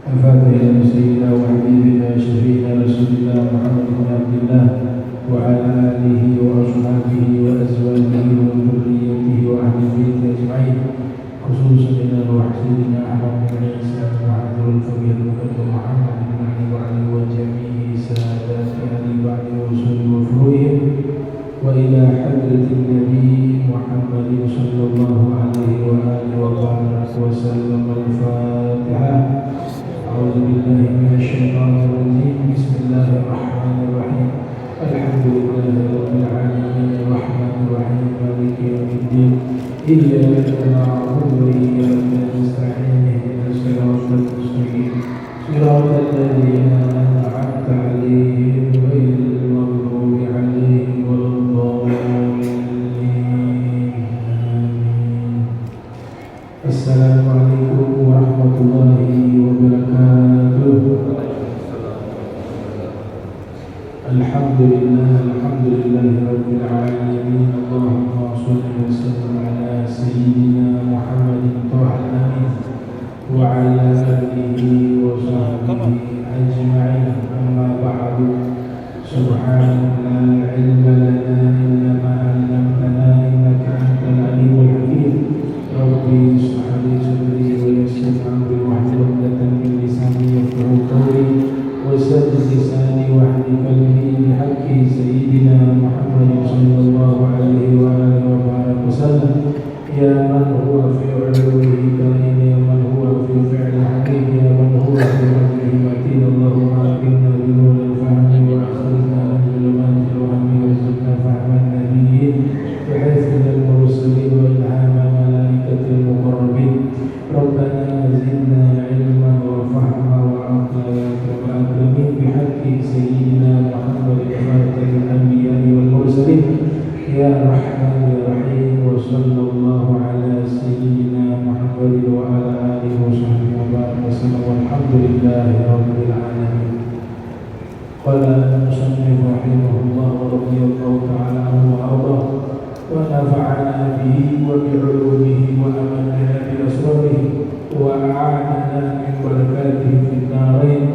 الفاتحة إلى سيدنا وحبيبنا شفيعنا رسول الله محمد بن عبد الله وعلى آله وأصحابه وأزواجه وذريته وأهل بيته أجمعين، خصوصا إلى وحسيدنا أحمد بن عيسى وعبد الفقيه المقدم محمد بن علي وعلي وجميع سادات أهل بعد الرسل وفروعهم، وإلى حضرة النبي محمد صلى الله عليه وآله وبارك وسلم. الفاتحة. أعوذ بالله من الشيطان الرجيم. بسم الله الرحمن الرحيم. الحمد لله رب العالمين الرحمن الرحيم مالك يوم الدين. إياك نعبد وإياك نستعين اهدنا الصراط المستقيم صراط الذين أنعمت عليهم غير المغضوب عليهم ولا الضالين. السلام عليكم ورحمة الله وبركاته. الحمد لله رب العالمين. اللهم صل وسلم على سيدنا محمد طه الأمين وعلى آله وصحبه أجمعين. أما بعد، سبحانك لا علم لنا إلا ما علمتنا إنك أنت العليم الحكيم. ربي اشرح لي صدري ويسر أمري واحلل عقدة من لساني يفقهوا قولي وسدد لساني واهد قلبي بحق سيدنا محمد صلى الله عليه وآله وبارك وسلم. يا من هو في علوه كائن، يا من هو في فعل حكيم، يا من هو في وجهه متين. اللهم أكرمنا بنور الفهم وأخرجنا من ظلمات الوهم وارزقنا فهم النبيين وحفظ المرسلين وإلهام ملائكة المقربين. ربنا زدنا علما وفهما وعقلا يا أكرم الأكرمين بحق سيدنا محمد خاتم الأنبياء والمرسلين. يا رحمن يا رحيم. وصلى الله على سيدنا محمد وعلى آله وصحبه وبارك وسلم، والحمد لله رب العالمين. قال المصنف رحمه الله ورضي الله تعالى عنه وأرضاه ونفعنا به وبعلومه وأمننا بأسراره وأعاننا من بركاته في الدارين.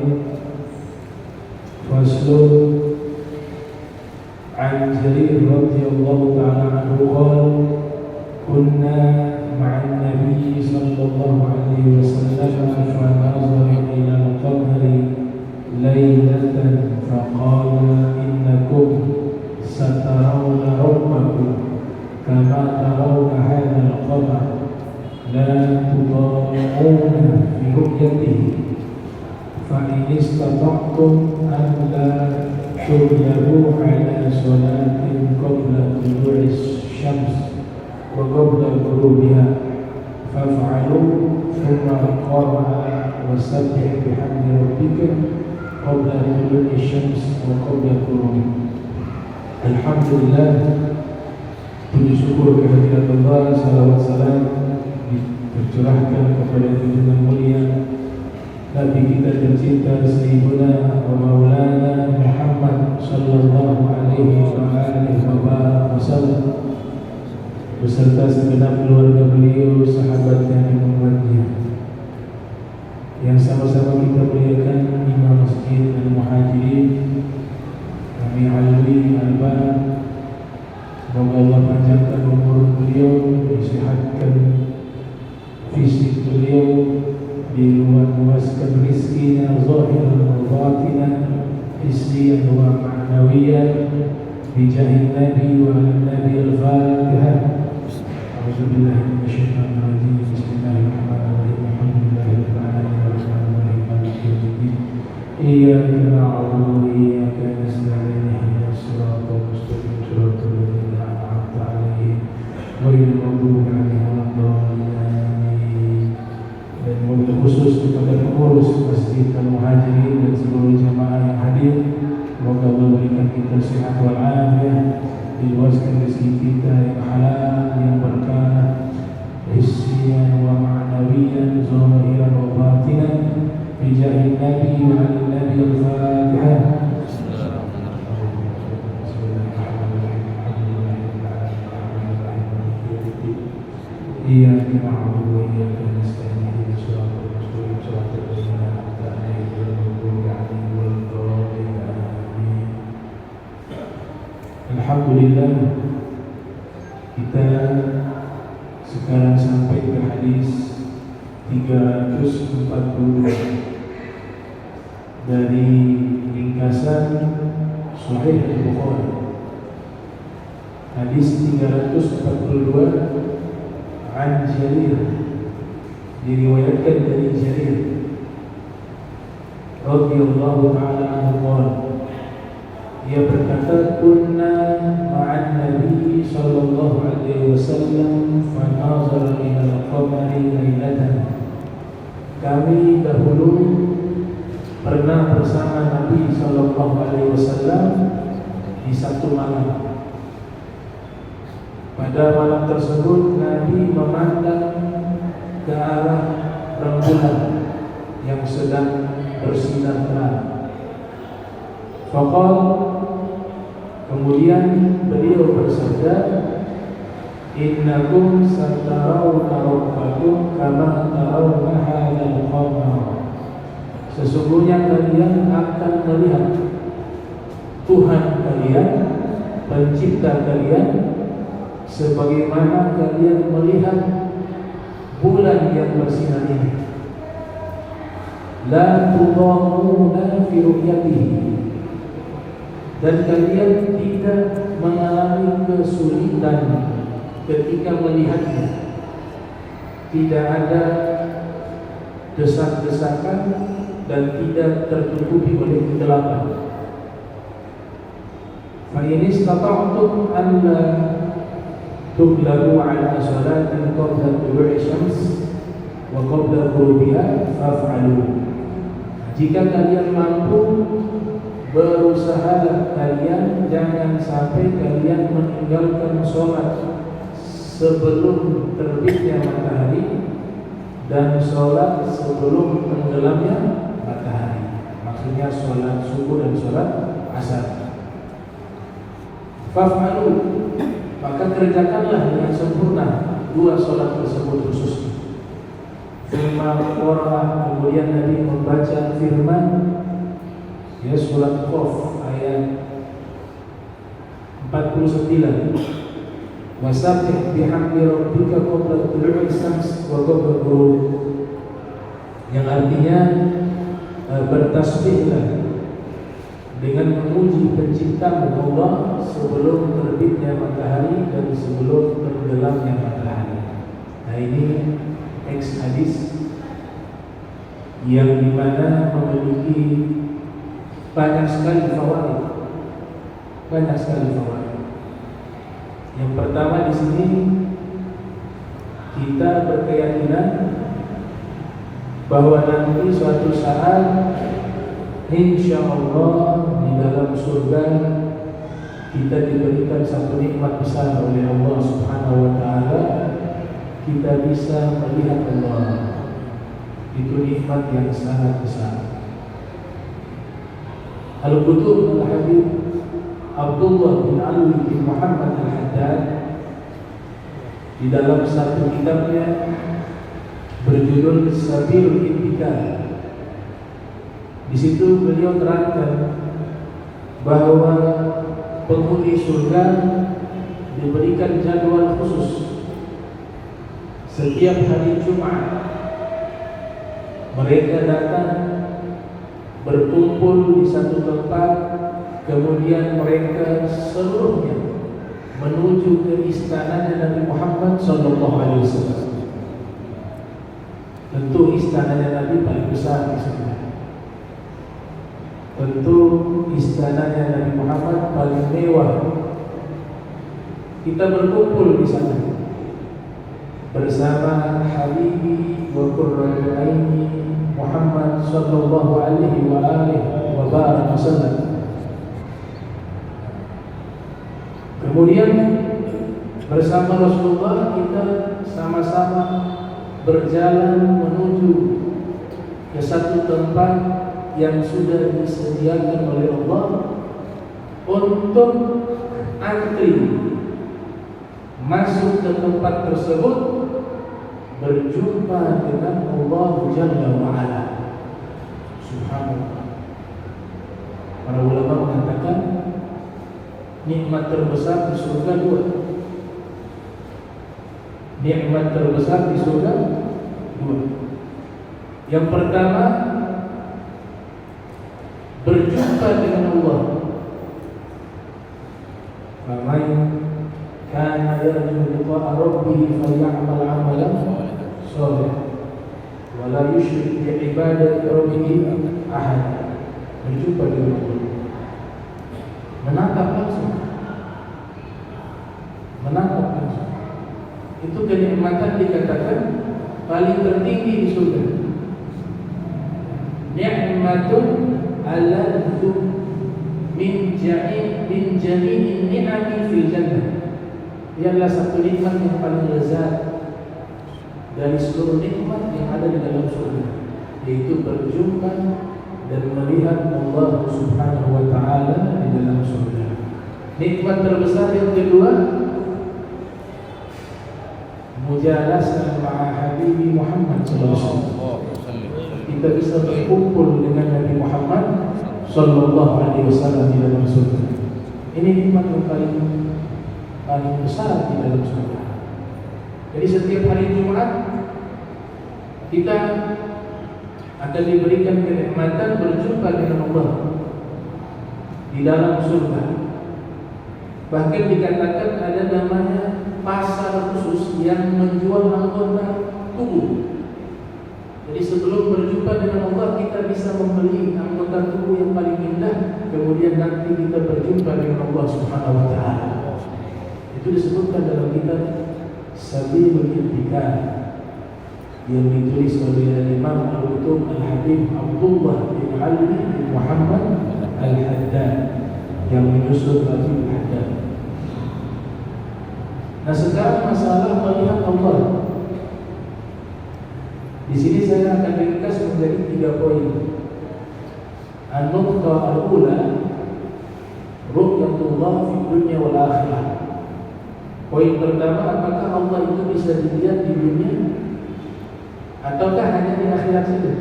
فصل. عن جرير رضي الله تعالى عنه قال: كنا مع النبي صلى الله عليه وسلم فنظر إلى القمر ليلة فقال: إنكم سترون ربكم كما ترون هذا القمر، لا تضامون في رؤيته، فإن استطعتم أن لا تغلبوا على صلاة قبل طلوع الشمس وقبل غروبها فافعلوا. ثم قرأ: وسبح بحمد ربك قبل طلوع الشمس وقبل الغروب. Alhamdulillah, puji syukur kehadirat Allah, salawat salam tercurahkan kepada junjungan mulia Nabi kita tercinta Sayyidina wa Maulana Muhammad sallallahu alaihi wa sallam beserta segenap keluarga beliau, sahabatnya dan umatnya yang sama-sama kita muliakan. Imam Masjid Al-Muhajirin kami alwi al-ban, semoga Allah panjangkan umur beliau, disehatkan fisik beliau, diluaskan rizkinya zahiran wa batinan, hissiyan wa ma'nawiyan, bijahin Nabi wa Nabi al-Fatihah. A'udzubillahi minasyaitonir rajim. Bismillahirrahmanirrahim. Alhamdulillahirabbil alamin arrahmanirrahim maliki yaumiddin. Iyyaka na'budu wa iyyaka nasta'in ihdinas siratal mustaqim siratal ladzina an'amta 'alaihim ghairil maghdubi 'alaihim waladdallin. Dan mobil khusus kepada pengurus Masjid Al-Muhajirin dan seluruh jamaah yang hadir, semoga Allah berikan kita sehat walafiat, diluaskan rezeki kita yang halal, yang berkah, hissiyan wa ma'nawiyan, zahiran wa batinan, bijahin Nabi wa Nabi al-Fatihah. Iyyaka na'budu wa iyyaka nasta'in ihdinas siratal mustaqim siratal ladzina an'amta Alhamdulillah, kita sekarang sampai ke hadis 340 dari ringkasan Sahih Al-Bukhari. Hadis 342, an Jarir, diriwayatkan dari Jarir radhiyallahu ta'ala anhu qala, ia berkata, kunna ma'an Nabi sallallahu alaihi wasallam fa nazara ila al-qamari lailatan. Kami dahulu pernah bersama Nabi sallallahu alaihi wasallam di satu malam. Pada malam tersebut Nabi memandang ke arah rembulan yang sedang bersinar terang. Faqal, kemudian beliau bersabda, innakum satarawna rabbakum kama tarawna hadzal qamar. Sesungguhnya kalian akan melihat Tuhan kalian, pencipta kalian, sebagaimana kalian melihat bulan yang bersinar ini. La tudamuna fi ru'yatihi, dan kalian tidak mengalami kesulitan ketika melihatnya. Tidak ada desak-desakan dan tidak tertutupi oleh kegelapan. Fa in istata'tum an la tughlabu ala salatin qabla tulu'i syams wa qabla ghurubiha faf'alu. Jika kalian mampu, berusahalah kalian jangan sampai kalian meninggalkan sholat sebelum terbitnya matahari dan sholat sebelum tenggelamnya matahari. Maksudnya sholat subuh dan sholat asar. Faf'alu, maka kerjakanlah dengan sempurna dua sholat tersebut khususnya. Firman Qur'an, kemudian Nabi membaca firman, ya, surat Qaf ayat 49. Wasabbih bihamdi rabbika qabla tulu'i syams wa qabla ghurub. Yang artinya bertasbihlah dengan memuji penciptamu Allah sebelum terbitnya matahari dan sebelum tenggelamnya matahari. Nah, ini teks hadis yang dimana memiliki banyak sekali fawaid. Yang pertama di sini kita berkeyakinan bahwa nanti suatu saat insya Allah di dalam surga kita diberikan satu nikmat besar oleh Allah Subhanahu wa Ta'ala. Kita bisa melihat Allah. Itu nikmat yang sangat besar. Al-Qutub Al-Habib Abdullah bin Ali bin Muhammad Al-Haddad di dalam satu kitabnya berjudul Sabilul Intikal, di situ beliau terangkan bahwa penghuni surga diberikan jadwal khusus. Setiap hari Jumat mereka datang berkumpul di satu tempat, kemudian mereka seluruhnya menuju ke istananya Nabi Muhammad SAW. Tentu istananya Nabi paling besar di surga. Tentu istananya Nabi Muhammad paling mewah. Kita berkumpul di sana bersama Habibi wa Qurratu Aini Muhammad sallallahu alaihi wa alihi wa baraka wasallam. Kemudian bersama Rasulullah kita sama-sama berjalan menuju ke satu tempat yang sudah disediakan oleh Allah untuk antri masuk ke tempat tersebut, berjumpa dengan Allah Jalla wa'ala. Subhanallah. Para ulama mengatakan Nikmat terbesar di surga dua. Nikmat terbesar di surga dua. Yang pertama, berjumpa dengan Allah. Faman kana yarju liqa'a rabbih falyamal 'amalan shalihan wa la yusyrik bi ibadati rabbih ahad. Berjumpa dengan Allah, menatap langsung, itu kenikmatan dikatakan paling tertinggi di surga. Ni'matun aladzu min jami'in ni'ami fil jannah. Ialah satu nikmat yang paling lezat dari seluruh nikmat yang ada di dalam surga, yaitu berjumpa dan melihat Allah Subhanahu wa taala di dalam surga. Nikmat terbesar yang kedua, mujalasah ma'a Habibi Muhammad sallallahu alaihi wasallam. Kita bisa berkumpul dengan Nabi Muhammad sallallahu alaihi wasallam di dalam surga. Ini nikmat yang paling besar di dalam surga. Jadi setiap hari Jumat kita akan diberikan kenikmatan berjumpa dengan Allah di dalam surga. Bahkan dikatakan ada namanya pasar khusus yang menjual anggota tubuh. Jadi sebelum berjumpa dengan Allah, kita bisa membeli anggota tubuh yang paling indah. Kemudian nanti kita berjumpa dengan Allah Subhanahu wa taala. Itu disebutkan dalam kitab Sabilul Intikar yang ditulis oleh Imam Al-Qutub Al-Habib Abdullah bin Ali bin Muhammad Al-Haddad yang menyusun Al-Habib Al-Haddad. Nah, sekarang masalah melihat Allah. Di sini saya akan ringkas menjadi 3 poin. An-nuqtah al-ula, ru'yatullah fi dunya wal akhirah. Poin pertama, apakah Allah itu bisa dilihat di dunia ataukah hanya di akhirat saja?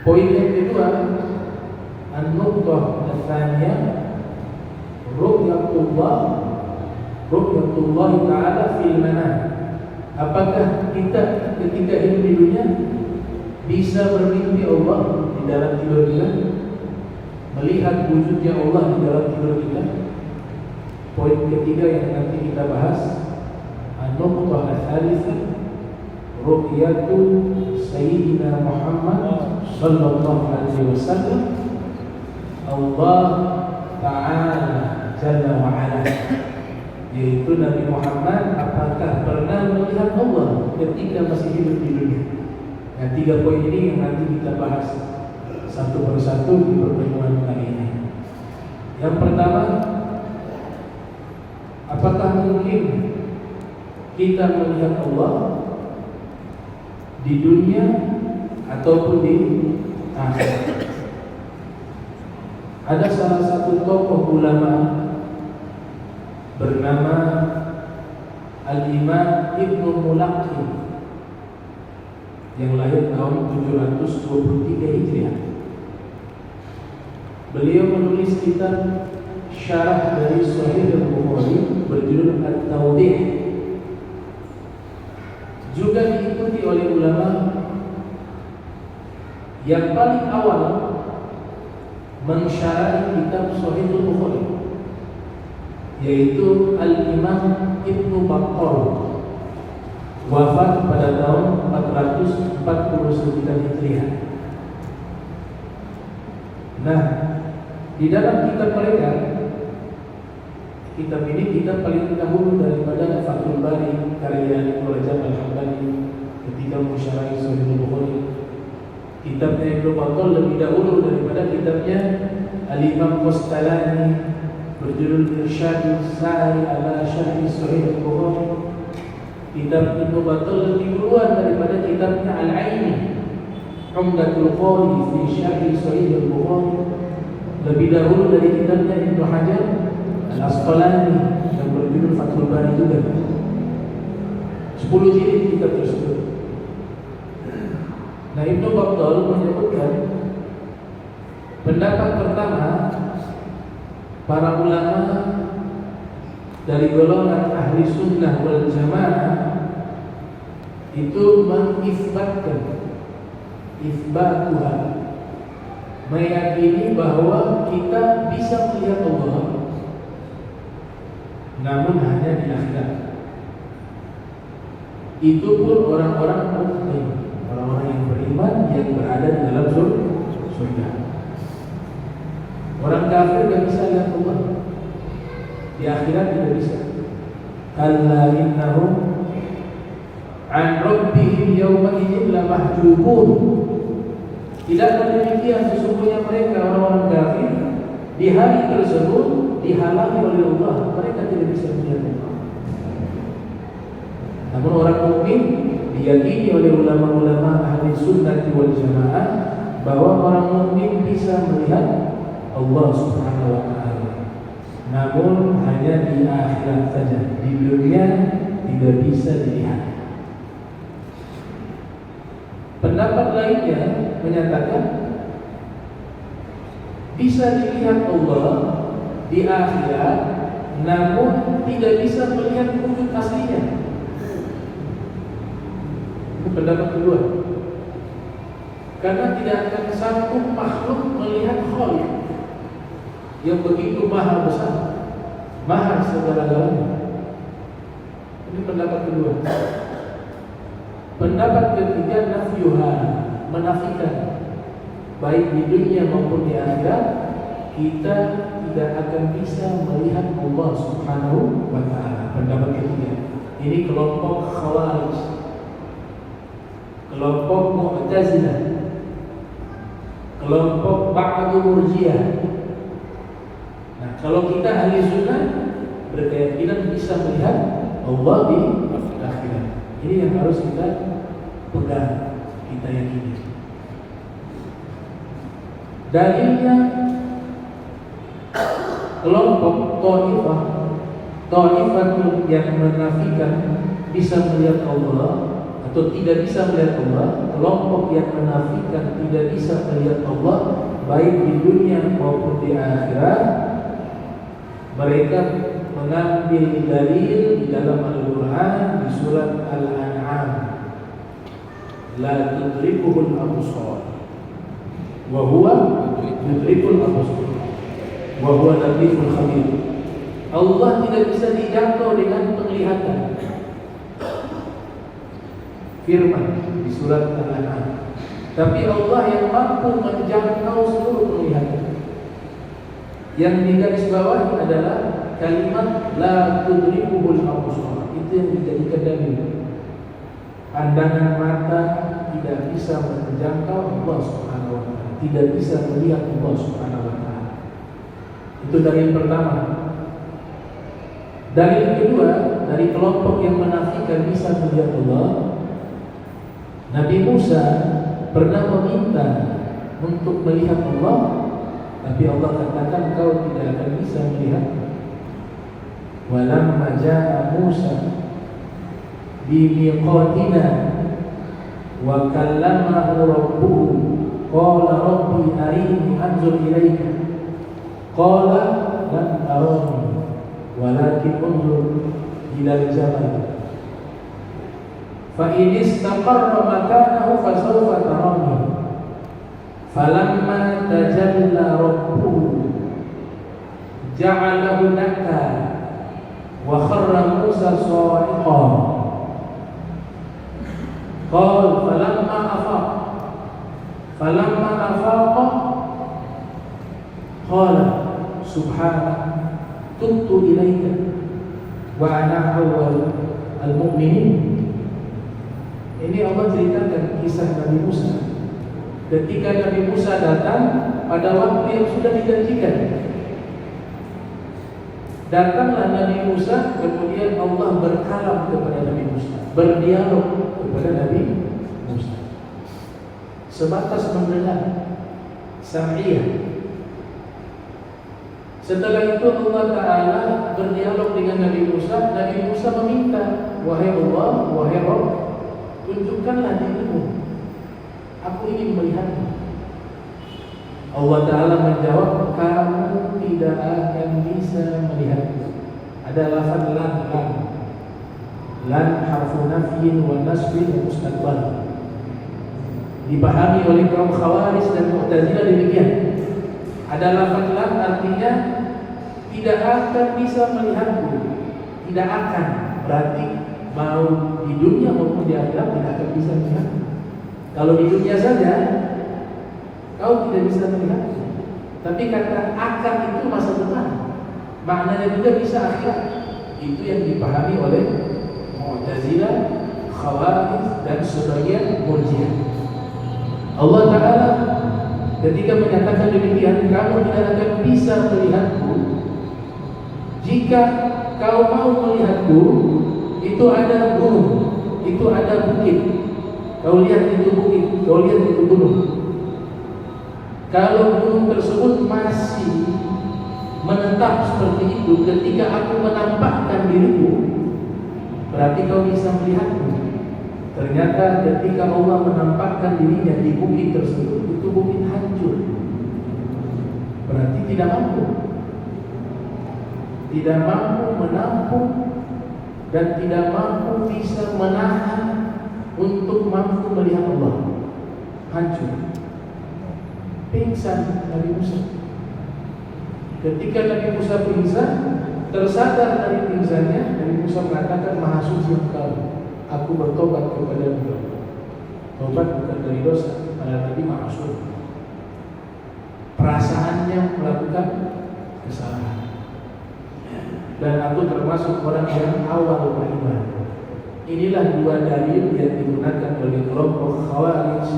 Poin yang kedua, an-nuqtah al-thaniyah, ru'yatullah ta'ala fil manam. Apakah kita ketika hidup di dunia bisa bermimpi Allah di dalam tidur kita, melihat wujudnya Allah di dalam tidur kita? Poin ketiga yang nanti kita bahas, an-nuqtah al-thalithah, ru'yatu Sayyidina Muhammad sallallahu alaihi wasallam Allah Ta'ala Jalla wa Ala, yaitu Nabi Muhammad apakah pernah melihat Allah ketika masih hidup di dunia. Nah, 3 poin ini yang nanti kita bahas satu persatu di pertemuan kali ini. Yang pertama, apakah mungkin kita melihat Allah di dunia ataupun di akhirat? Ada salah satu tokoh ulama bernama Al-Imam Ibnu Mulaqqin yang lahir tahun 723 Hijriah. Beliau menulis kitab syarah dari Sahih Al-Bukhari berjudul At-Tawdih. Juga diikuti oleh ulama yang paling awal mensyarahi kitab Sahih Al-Bukhari, yaitu Al-Imam Ibnu Battal, wafat pada tahun 449 Hijriah. Nah, di dalam kitab mereka, kitab ini kitab paling dahulu daripada Fathul Bari karya Ibnu Rajab Al-Hambali ketika mensyarahi Sahih Al-Bukhari. Kitabnya Ibnu Battal lebih dahulu daripada kitabnya Al-Imam Qastalani berjudul Irsyadus Sa'i ala Syarhi Sahih Al-Bukhari. Kitab Ibnu Battal lebih duluan daripada kitabnya Al-Aini Umdatul Qari fi Syarhi Sahih Al-Bukhari. Lebih dahulu dari kitabnya Ibnu Hajar Al-Asqalani yang berjudul Fathul Bari juga. 10 jilid kitab tersebut. Nah, Ibnu Battal menyebutkan pendapat pertama para ulama dari golongan ahli sunnah wal jamaah itu isbatuha, meyakini bahwa kita bisa melihat Allah, namun hanya di akhirat. Itu pun orang-orang mukmin, orang-orang yang beriman yang berada di dalam surga. Orang kafir tidak bisa lihat Allah di akhirat, tidak bisa. Alla innahum an rabbihim yawma idzin la mahjubun. Tidak demikian, sesungguhnya mereka orang-orang kafir di hari tersebut dihalangi oleh Allah, mereka tidak bisa melihat Allah. Namun orang mukmin diyakini oleh ulama-ulama ahli sunnah wal jamaah bahwa orang mukmin bisa melihat Allah Subhanahu wa taala. Namun hanya di akhirat saja. Di dunia tidak bisa dilihat. Pendapat lainnya menyatakan bisa dilihat Allah di akhirat, namun tidak bisa melihat wujud aslinya. Itu pendapat kedua. Karena tidak akan sanggup makhluk melihat Khaliq yang begitu maha besar, maha segala-galanya. Ini pendapat kedua. Pendapat ketiga, nafyuha, menafikan. Baik di dunia maupun di akhirat kita tidak akan bisa melihat Allah Subhanahu wa taala. Pendapat ketiga. Ini kelompok Khawarij, kelompok Mu'tazilah, kelompok Ba'du Murji'ah. Nah, kalau kita ahli sunnah berkeyakinan bisa melihat Allah di akhirat. Ini yang harus kita pegang, kita yakini. Dalilnya kelompok Ta'ifah yang menafikan bisa melihat Allah atau tidak bisa melihat Allah, kelompok yang menafikan tidak bisa melihat Allah baik di dunia maupun di akhirat, mereka mengambil dalil di dalam Al-Quran di surat Al-An'am, la tudrikuhul absar wa huwa yudrikul absar wa huwa latiful khabir. Allah tidak bisa dijangkau dengan penglihatan. Firman di surat Al-An'am. Tapi Allah yang mampu menjangkau seluruh penglihatan. Yang digarisbawahi adalah kalimat la tudrikuhul absar. Itu yang dijadikan dalil. Pandangan mata tidak bisa menjangkau Allah Subhanahu wa taala, tidak bisa melihat Allah Subhanahu wa taala. Itu dalil pertama. Dalil kedua dari kelompok yang menafikan bisa melihat Allah, Nabi Musa pernah meminta untuk melihat Allah, tapi Allah katakan kau tidak akan bisa melihat. Walamma jaa Musa bimiqatina wa kallamahu rabbuhu qala rabbi arini anzur ilaika qala lan arani walakin unzur ilal jabal fa in istaqarra makanahu fasawfa tarani falamma tajalla rabbuhu ja'alahu dakka wa kharra Musa sa'iqan qala falamma afaqa qala subhanak tubtu ilaika wa ana awwal al-mu'minin. Ini Allah ceritakan kisah Nabi Musa. Ketika Nabi Musa datang pada waktu yang sudah dijanjikan, datanglah Nabi Musa, kemudian Allah berkalam kepada Nabi Musa, berdialog kepada Nabi Musa, sebatas mendengar, sam'iyah. Setelah itu Allah Ta'ala berdialog dengan Nabi Musa. Nabi Musa meminta, wahai Allah, wahai Rabb, tunjukkanlah dirimu, aku ingin melihatmu. Allah Ta'ala menjawab, kamu tidak akan bisa melihatku. Ada lafaz lan harfu nafyin wa nasbin wa mustaqbal. Dipahami oleh kaum Khawarij dan Mu'tazilah demikian. Ada lafaz lan artinya tidak akan bisa melihatku. Tidak akan, berarti mau di dunia maupun di akhirat tidak akan bisa melihatku. Kalau di dunia saja kau tidak bisa melihatku. Tapi kata akan itu masa depan, maknanya juga bisa akhirat. Itu yang dipahami oleh Mu'tazilah, Khawarij dan sebagian Murji'ah. Allah Ta'ala ketika menyatakan demikian, kamu tidak akan bisa melihatku. Jika kau mau melihatku, itu ada gunung, itu ada bukit. Kau lihat itu bukit, kau lihat itu gunung. Kalau gunung tersebut masih menetap seperti itu ketika aku menampakkan diriku, berarti kau bisa melihatku. Ternyata ketika Allah menampakkan dirinya di bukit tersebut, itu bukit hancur. Berarti tidak mampu menampung dan tidak mampu bisa menahan untuk mampu melihat Allah. Hancur. Pingsan Nabi Musa. Ketika Nabi Musa pingsan, tersadar dari pingsannya, Nabi Musa mengatakan, Maha suci Engkau, aku bertobat kepada Engkau. Tobat bukan dari dosa, pada Nabi maksud perasaannya melakukan kesalahan. Dan aku termasuk orang yang awal beriman. Inilah dua dalil yang digunakan oleh kelompok Khawarij,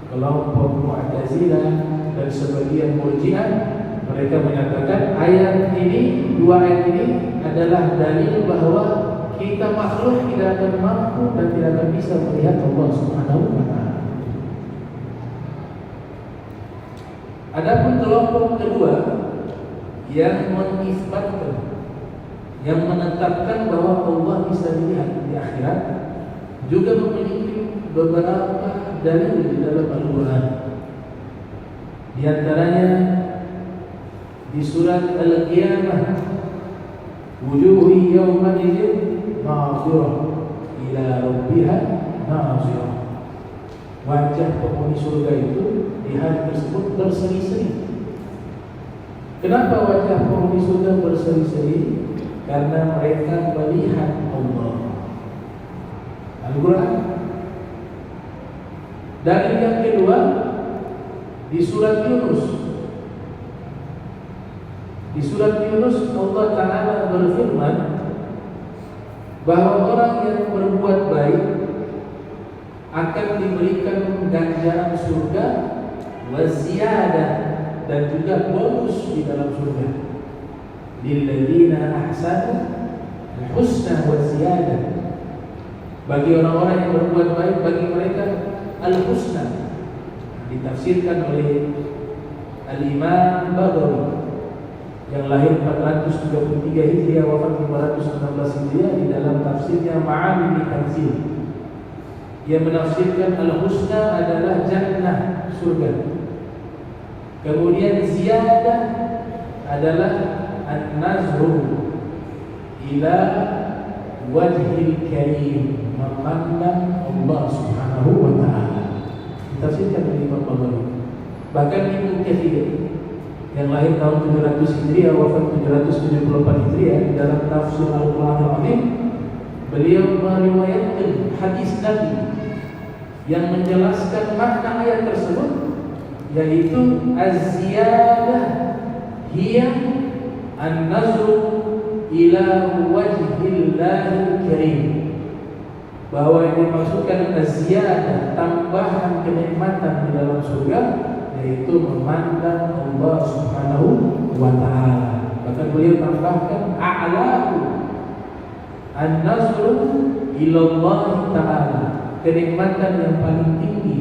kelompok Mu'tazilah dan sebagian Murji'ah. Mereka menyatakan ayat ini, dua ayat ini adalah dalil bahwa kita makhluk tidak akan mampu dan tidak akan bisa melihat Allah Subhanahu wa Ta'ala. Adapun kelompok kedua yang mengisbatkan, yang menetapkan bahwa Allah bisa dilihat di akhirat, juga memiliki beberapa dalil di dalam Al-Quran. Di antaranya di surat Al-Qiyamah, wujuhi yawma idzin nadhirah ila rabbiha nadhirah. Wajah penghuni surga itu di hari tersebut berseri-seri. Kenapa wajah penghuni surga berseri-seri? Karena mereka melihat Allah. Al-Quran. Dalil yang kedua di surat Yunus. Di surat Yunus Allah Ta'ala berfirman bahwa orang yang berbuat baik akan diberikan ganjaran surga wa ziyadah, dan juga bonus di dalam surga. Lilladzina ahsanu al-husna wa ziyadah. Bagi orang-orang yang berbuat baik, bagi mereka al-husna. Ditafsirkan oleh Al-Imam Baghawi yang lahir 433 Hijriah, wafat 516 Hijriah, di dalam tafsirnya Ma'ani Tanzil. Dia menafsirkan al-husna adalah jannah, surga. Kemudian ziyadah adalah an-nazru ila wajhil karim, memandang Allah Subhanahu wa Ta'ala. Ditafsirkan oleh Imam Baghawi. Bahkan Ibnu Katsir yang lahir tahun 700 Hijriah, wafat 774 Hijriah, dalam tafsir Al-Quran Al-Azim, beliau meriwayatkan hadis Nabi yang menjelaskan makna ayat tersebut, yaitu az-ziyadah hiya an-nazru ila wajhillahil karim, bahwa yang dimaksudkan az-ziyadah, tambahan kenikmatan di dalam surga, yaitu memandang Allah Subhanahu wa Ta'ala. Bahkan beliau tambahkan a'lahu an-nazru ila Allah Ta'ala, kenikmatan yang paling tinggi,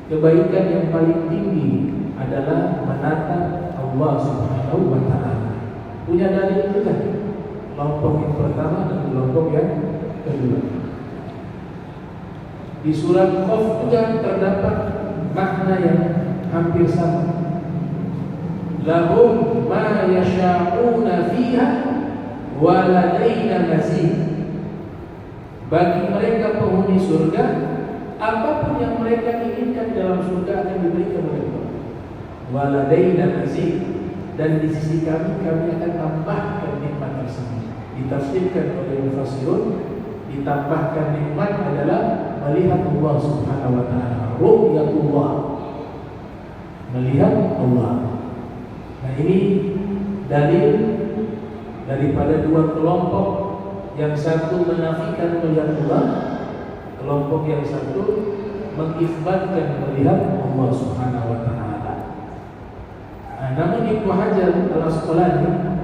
kebaikan yang paling tinggi adalah menatap Allah Subhanahu wa Ta'ala. Punya dalil juga kelompok yang pertama dan kelompok yang kedua. Di surat Qaf juga terdapat makna yang hampir sama. lahum ma yasha'una fiha wa ladaina mazid. Bagi mereka penghuni surga, apapun yang mereka inginkan dalam surga akan diberikan mereka. Wa ladaina mazid, dan di sisi kami akan tambahkan nikmat tersebut. Ditafsirkan oleh mufassirun, ditambahkan nikmat adalah melihat Allah Subhanahu wa taala, ru'yatullah, melihat Allah. Nah, ini dalil daripada dua kelompok, yang satu menafikan melihat Allah, kelompok yang satu mengisbatkan melihat Allah Subhanahu wa taala. Nah, namun Ibnu Hajar Al-Asqalani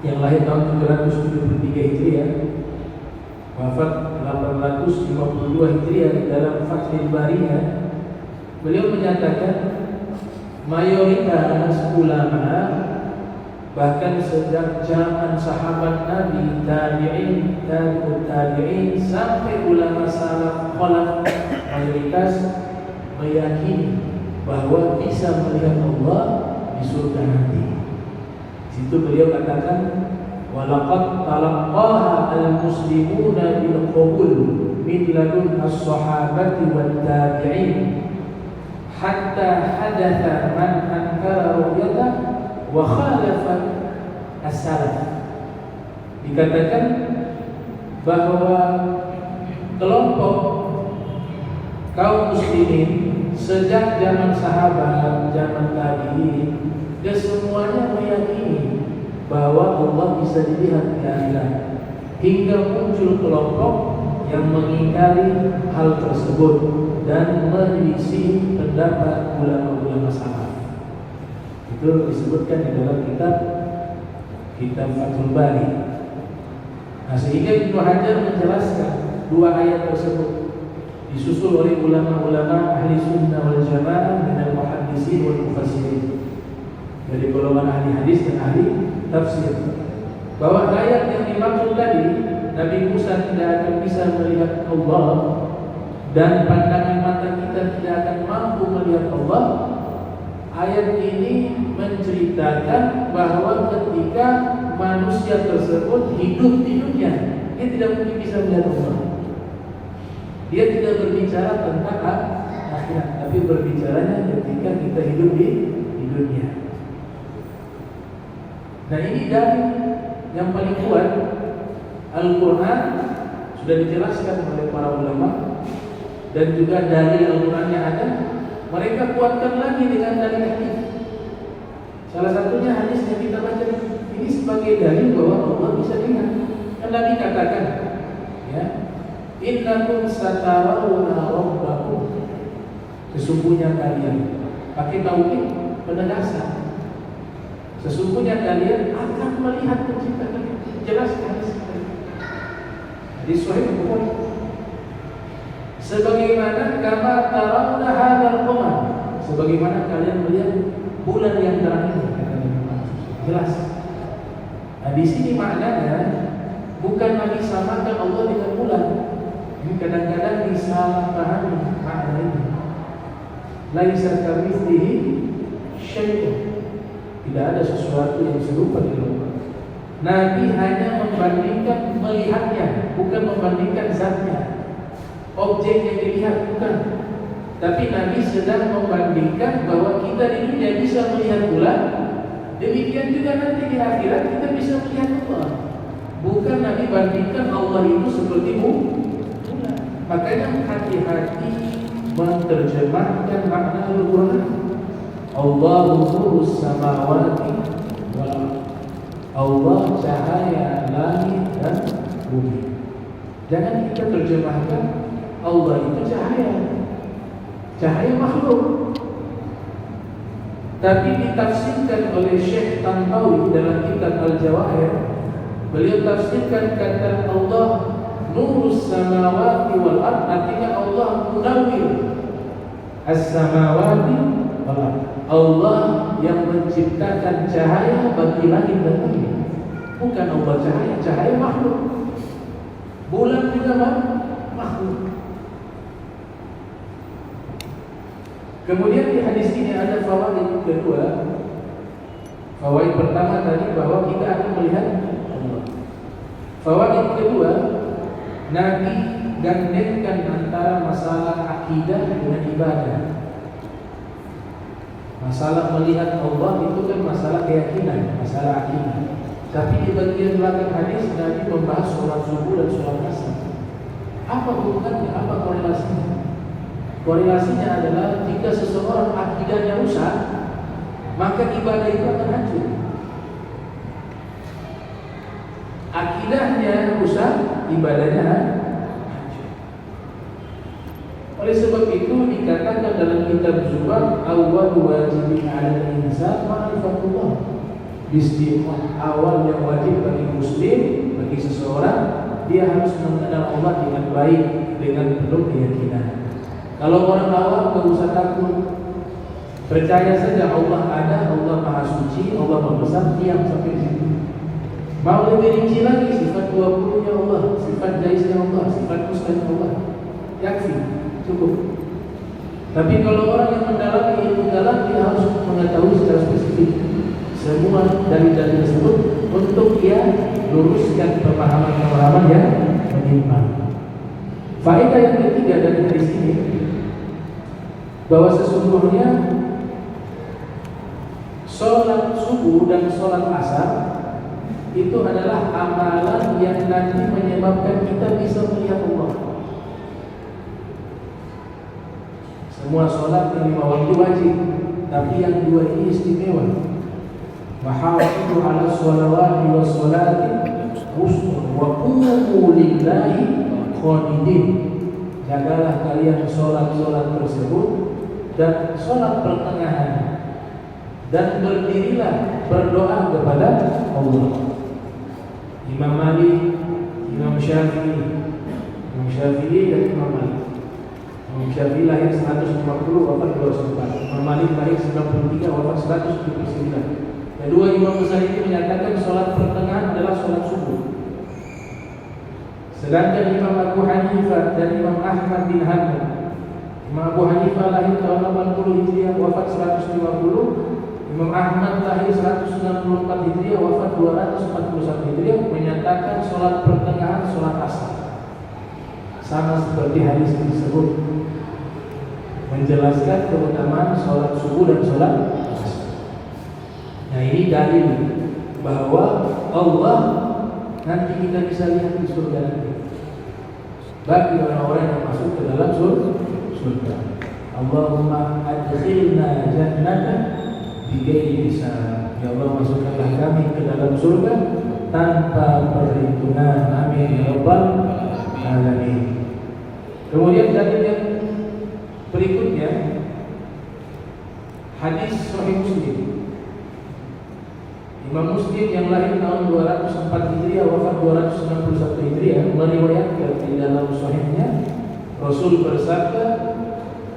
yang lahir tahun 773 Hijriah, wafat 852 Hijriah, dalam Fathul Bari beliau menyatakan mayoritas ulama, bahkan sejak zaman sahabat Nabi, tabi'in, tabi'in sampai ulama salaf khalaf, mayoritas meyakini bahwa bisa melihat Allah di surga nanti. Situ beliau katakan walaqad talaqqaha al-muslimuna bil qabul min ladun as-sahabati wat tabi'in hatta hadatha man ankara ru'yata wa khalafa as-salaf. Dikatakan bahwa kelompok kaum muslimin sejak zaman sahabat, zaman tabi'in, kesemuanya meyakini bahwa Allah bisa dilihat di akhirat, hingga muncul kelompok yang mengingkari hal tersebut dan menyelisih pendapat ulama-ulama salaf. Itu disebutkan di dalam kitab Fathul Bari. Nah, sehingga Ibnu Hajar menjelaskan dua ayat tersebut disusul oleh ulama-ulama ahli sunnah wal jamaah minal muhaddisin wal mufassirin, dari golongan ahli hadis dan ahli tafsir, bahwa ayat yang dimaksud tadi, Nabi Musa tidak akan bisa melihat Allah dan pandangan mata kita tidak akan mampu melihat Allah. Ayat ini menceritakan bahwa ketika manusia tersebut hidup di dunia, dia tidak mungkin bisa melihat Allah. Dia tidak berbicara tentang akhirat, tapi berbicaranya ketika kita hidup di dunia. Nah, ini dalil yang paling kuat. Al-Quran sudah dijelaskan oleh para ulama, dan juga dalil Al-Quran yang ada mereka kuatkan lagi dengan dalil hadis. Salah satunya hadis yang kita baca ini sebagai dalil bahwa Allah bisa dilihat. Kan Nabi katakan, ya, innakum satarawna rabbakum, sesungguhnya kalian, pakai tauhid penegasan, sesungguhnya kalian akan melihat pencipta kalian. Jelas hadis hadis sahih Bukhari. Sebagaimana kama tarawna hadzal qamar, sebagaimana kalian melihat bulan yang terang ini, kata Nabi Muhammad. Jelas. Nah, di sini maknanya bukan lagi samakan Allah dengan bulan. Ini kadang-kadang disalahpahami makna ini. Laisa kamitslihi syai'un, tidak ada sesuatu yang serupa dengan Allah. Nabi hanya membandingkan melihatnya, bukan membandingkan zatnya, objek yang dilihat, bukan. Tapi Nabi sedang membandingkan bahwa kita di dunia bisa melihat bulan, demikian juga nanti di akhirat kita bisa melihat Allah. Bukan Nabi bandingkan Allah itu seperti bulan. Makanya hati-hati menerjemahkan makna Al-Quran. Allahu nurus samawati wal ardh. Allah cahaya langit dan bumi. Jangan kita terjemahkan Allah itu cahaya makhluk. Tapi ditafsirkan oleh Syekh Tantawi dalam kitab Al-Jawahir. Beliau tafsirkan kata Allah nurus samawati wal ardh, artinya Allah munawwir as-samawati wal ardh. Allah yang menciptakan cahaya bagi langit dan bumi. Bukan Allah cahaya makhluk. Bulan juga makhluk. Kemudian di hadis ini ada fawaid kedua, Fawaid pertama tadi bahwa kita akan melihat Allah. Fawaid kedua, Nabi gandengkan antara masalah akidah dengan ibadah. Masalah melihat Allah itu kan masalah keyakinan, masalah akidah. Tapi di bagian belakang hadis Nabi membahas sholat subuh dan sholat asar. Apa hubungannya? Apa korelasinya? Korelasinya adalah jika seseorang akidahnya rusak, maka ibadah itu akan hancur. Akidahnya rusak, ibadahnya hancur. Oleh sebab itu dikatakan dalam kitab Zuhad, awal wajibin 'alal insan ma'rifatullah. Istiqomah awal yang wajib bagi muslim, bagi seseorang, dia harus mengenal Allah dengan baik, dengan penuh keyakinan. Kalau orang awam gak usah takut, percaya saja Allah ada, Allah Maha Suci, Allah Maha Besar, diam sampai di situ. Mau lebih rinci lagi sifat 20-nya Allah, sifat jaiznya Allah, sifat mustahilnya Allah, yakfi, cukup. Tapi kalau orang yang mendalami ilmu dalam, dia harus mengetahui secara spesifik semua dari tersebut untuk dia luruskan pemahaman-pemahaman yang menyimpang. Faedah yang ketiga dari hadis ini, bahwa sesungguhnya sholat subuh dan sholat asar itu adalah amalan yang nanti menyebabkan kita bisa melihat Allah. Semua sholat yang 5 waktu wajib, tapi yang 2 ini istimewa. Wahafizu ala sholawati wa sholati husnun wa qumu lillahi qanidin. Jagalah kalian sholat-sholat tersebut dan sholat pertengahan, dan berdirilah berdoa kepada Allah. Imam Malik, Imam Syafi'i dan Imam Malik. Imam Syafi'i lahir 150, wafat 204. Imam Malik lahir 93, wafat 179. Kedua imam besar ini menyatakan sholat pertengahan adalah sholat subuh. Sedangkan Imam Abu Hanifah dan Imam Ahmad bin Hanbal, Imam Abu Hanifah lahir tahun 80 Hijriah, wafat 150. Imam Ahmad lahir 194 Hijriah, wafat 241 Hijriah, menyatakan sholat pertengahan sholat asar. Sama seperti hadis tersebut menjelaskan keutamaan sholat subuh dan sholat asar. Nah, ini dalil bahwa Allah nanti kita bisa lihat di surga nanti. Bagi orang-orang yang masuk ke dalam surga. Allahumma adkhilna jannata bighairi hisab. Ya Allah, masukkanlah kami ke dalam surga tanpa perhitungan. Amin ya rabbal alamin. Kemudian dalil yang berikutnya, hadis Sahih Muslim. Imam Muslim yang lahir tahun 204 Hijriah, wafat 261 Hijriah, meriwayatkan di dalam sahihnya Rasul bersabda,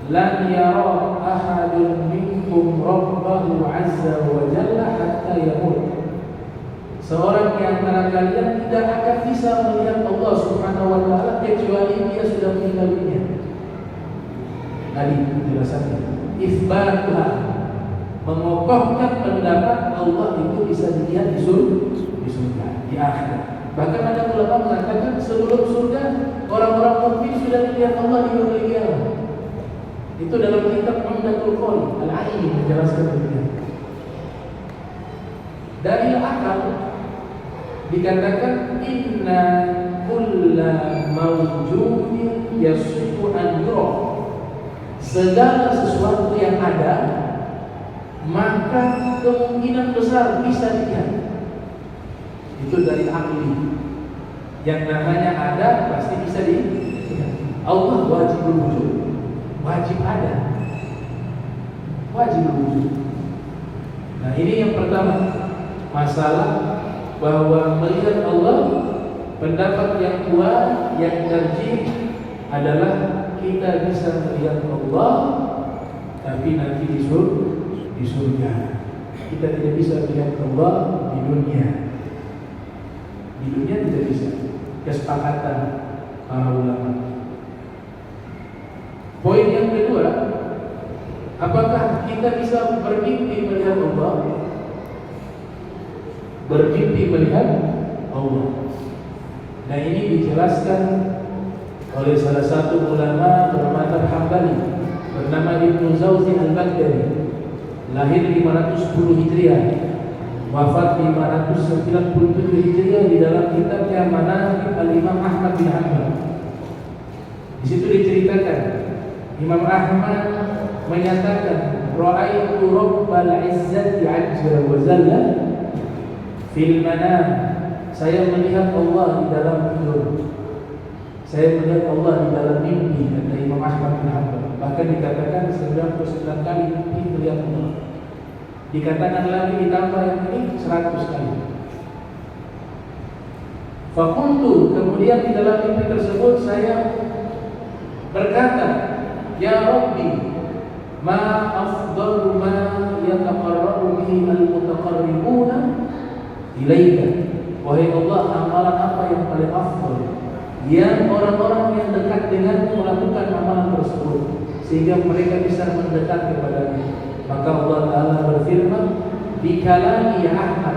"Lan yara ahadun minkum rabbahu azza wa jalla hatta yamut." Seorang di antara kalian tidak akan bisa melihat Allah Subhanahu wa taala kecuali dia sudah meninggal dunia. Tadi penjelasannya. Isbatlah, mengokohkan pendapat Allah itu bisa dilihat di surga, di akhirat. Bahkan ada ulama mengatakan sebelum surga orang-orang mukmin sudah dilihat Allah di dunia. Itu dalam kitab Umdatul Qaul Al-Aini menjelaskan demikian. Dari akal dikatakan inna kulla mawjudin yasifu an yura. Segala sesuatu yang ada maka kemungkinan besar bisa dilihat. Itu dari akli. Yang namanya ada pasti bisa dilihat. Allah wajib wujud, wajib ada, wajib wujud. Nah, ini yang pertama, masalah bahwa melihat Allah, pendapat yang kuat, yang terjih adalah kita bisa melihat Allah, tapi nanti di surga. Kita tidak bisa melihat Allah di dunia. Di dunia tidak bisa. Kesepakatan para ulama. Poin yang kedua, apakah kita bisa bermimpi melihat Allah? bermimpi melihat Allah. Nah ini dijelaskan oleh salah satu ulama bermadzhab Hambali bernama Ibnu Jauzi Al-Baghdadi, lahir 510 Hijriah, wafat 597 Hijriah. Di dalam kitabnya Manaqib Al-Imam Ahmad bin Hanbal, di situ diceritakan Imam Ahmad menyatakan ra'aitu Rabbal Izzati 'azza wa jalla fil manam. Saya melihat Allah di dalam tidur. Saya melihat Allah di dalam mimpi, kata Imam Ahmad bin Hanbal. Bahkan dikatakan 99 kali mimpi melihat Allah. Dikatakan lagi ditambah yang ini 100 kali. Fakultu, kemudian di dalam mimpi tersebut saya berkata, Ya Rabbi, ma afdalu ma yataqarrabu bihi al-mutaqarribuna ilaika. Wahai Allah, amalan apa yang paling afdal yang orang-orang yang dekat denganmu melakukan amalan tersebut sehingga mereka bisa mendekat kepada-Mu. Maka Allah Ta'ala berfirman, Bi kalami ya Ahmad,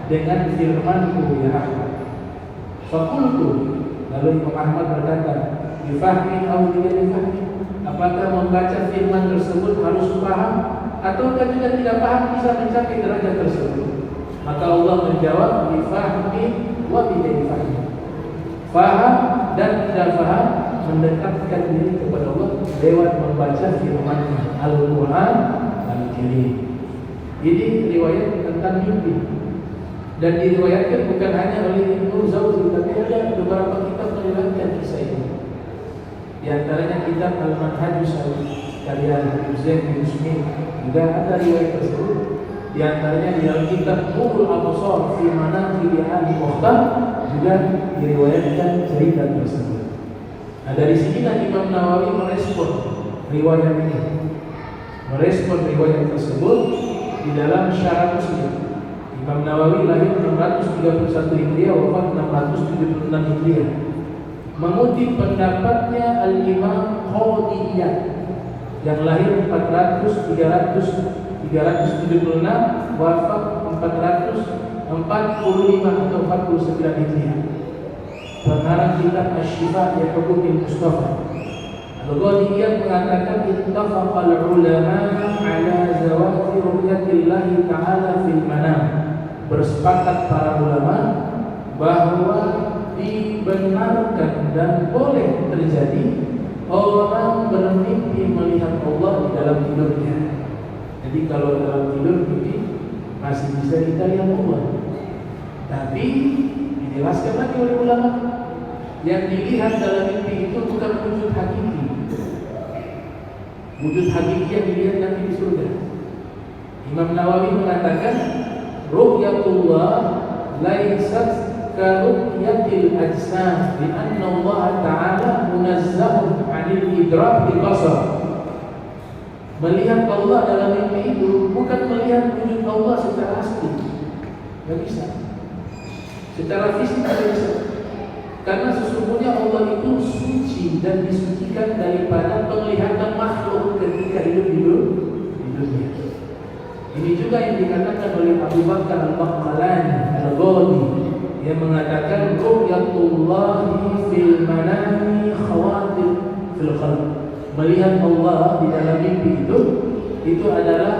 dengan firman-Ku ya Ahmad. Fakultu, lalu Imam Ahmad berkata, Bifahmin aw bifahmin, apakah membaca firman tersebut harus paham ataukah juga tidak paham bisa mencapai derajat tersebut? Maka Allah menjawab, Bifahmin wa bifahmin, faham dan tidak faham mendekatkan diri kepada Allah lewat membaca firman Al-Quran Al-Karim. Ini riwayat tentang mimpi dan diriwayatkan bukan hanya oleh Ibnu Jauzi, tapi ada beberapa kitab meriwayatkan kisah ini. Di antaranya kitab Al-Manhajus karya Habib Zain bin Smith juga ada riwayat tersebut. Di antaranya di dalam kitab Nurul Absar fi Manaqib Ali Mukhtar juga diriwayatkan cerita tersebut. Nah dari sinilah Imam Nawawi merespon riwayat ini, merespon riwayat tersebut di dalam Syarah Muslim. Imam Nawawi lahir 631 Hijriah, wafat 676 Hijriah. Mengutip pendapatnya Al-Imam Khodiyah yang lahir 376, wafat 445 atau 49 Hijriah. Pengarang kitab Asy-Syifa li Huquqil Mustafa. Al-Ghaziyah mengatakan ittafaqal ulama ala zawati ru'yatillahi ta'ala fil manam. Bersepakat para ulama bahwa dibenarkan dan boleh terjadi orang bermimpi melihat Allah di dalam tidurnya. Jadi kalau dalam tidur mimpi masih bisa dilihat Allah. Tapi dijelaskan lagi oleh ulama, yang dilihat dalam mimpi itu bukan wujud hakiki. Wujud hakiki yang dilihat nanti di surga. Imam Nawawi mengatakan, ru'yatullah laisat ka ru'yatil ajsam, li anna Allah Ta'ala munazzahun 'anil idrak bil basar. Melihat Allah dalam mimpi itu bukan melihat wujud Allah secara asli. Tidak bisa. Secara fisik tidak bisa. Karena sesungguhnya Allah itu suci dan disucikan daripada penglihatan makhluk ketika hidup di dunia. Ini juga yang dikatakan oleh Abu Bakar Al-Baqalani Al-Ghani yang mengatakan ru'yatullahi fil manami khawatir fil qalb. Melihat Allah di dalam mimpi itu adalah